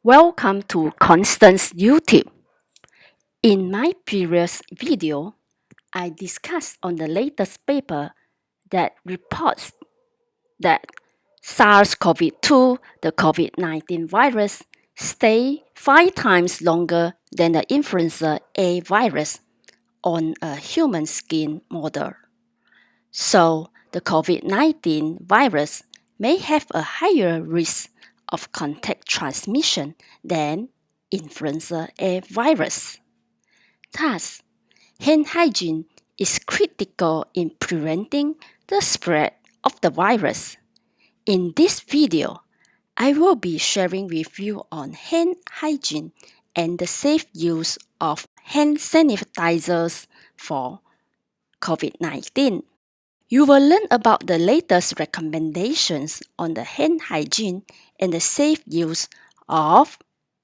Welcome to Constance YouTube. In my previous video, I discussed on the latest paper that reports that SARS-CoV-2, the COVID-19 virus, stay 5 times longer than the influenza A virus on a human skin model. So the COVID-19 virus may have a higher risk of contact transmission than influenza A virus. Thus, hand hygiene is critical in preventing the spread of the virus. In this video, I will be sharing with you on hand hygiene and the safe use of hand sanitizers for COVID-19. You will learn about the latest recommendations on the hand hygiene and the safe use of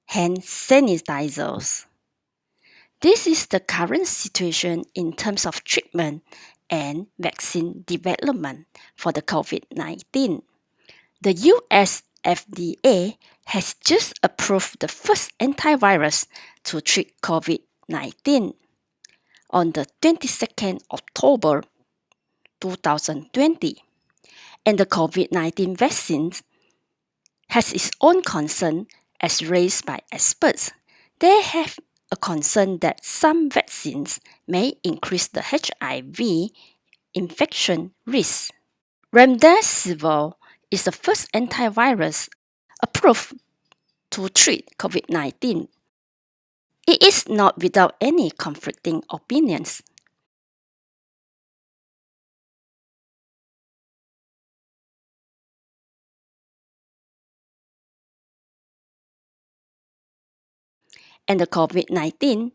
hand sanitizers. This is the current situation in terms of treatment and vaccine development for the COVID-19. The US FDA has just approved the first antivirus to treat COVID-19 on the 22nd October 2020, and the COVID-19 vaccine has its own concern as raised by experts. They have a concern that some vaccines may increase the HIV infection risk. Remdesivir is the first antivirus approved to treat COVID-19. It is not without any conflicting opinions. And the COVID-19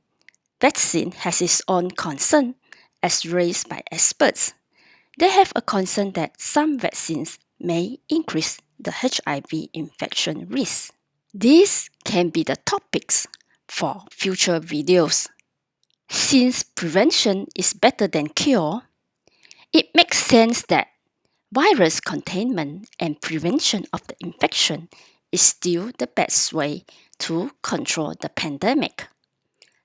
vaccine has its own concern as raised by experts. They have a concern that some vaccines may increase the HIV infection risk. These can be the topics for future videos. Since prevention is better than cure, it makes sense that virus containment and prevention of the infection is still the best way to control the pandemic.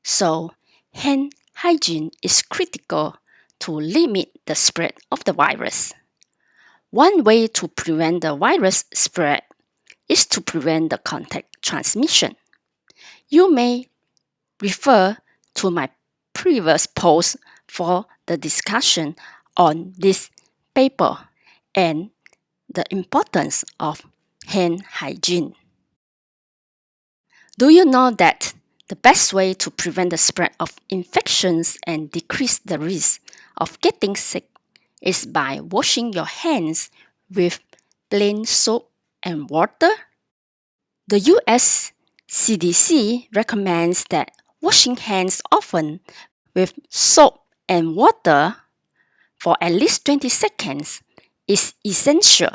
So, hand hygiene is critical to limit the spread of the virus. One way to prevent the virus spread is to prevent the contact transmission. You may refer to my previous post for the discussion on this paper and the importance of hand hygiene. Do you know that the best way to prevent the spread of infections and decrease the risk of getting sick is by washing your hands with plain soap and water? The US CDC recommends that washing hands often with soap and water for at least 20 seconds is essential,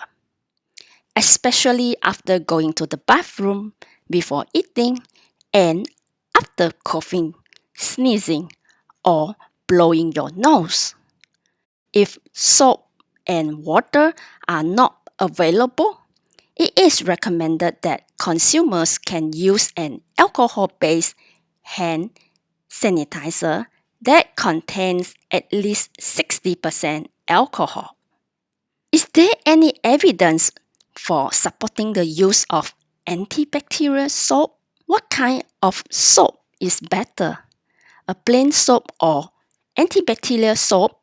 especially after going to the bathroom, before eating, and after coughing, sneezing, or blowing your nose. If soap and water are not available, it is recommended that consumers can use an alcohol-based hand sanitizer that contains at least 60% alcohol. Is there any evidence for supporting the use of antibacterial soap? What kind of soap is better, a plain soap or antibacterial soap?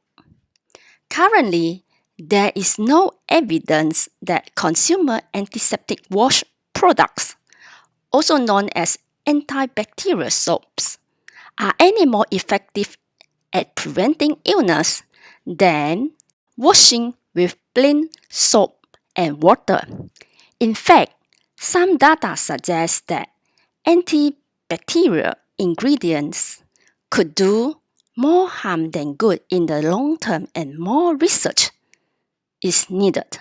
Currently, there is no evidence that consumer antiseptic wash products, also known as antibacterial soaps, are any more effective at preventing illness than washing with plain soap and water. In fact, some data suggests that antibacterial ingredients could do more harm than good in the long term, and more research is needed.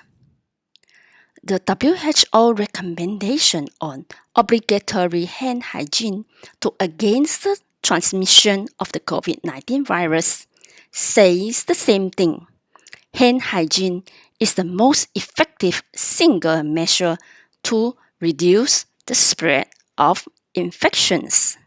The WHO recommendation on obligatory hand hygiene to against the transmission of the COVID-19 virus says the same thing. Hand hygiene is the most effective single measure to reduce the spread of infections.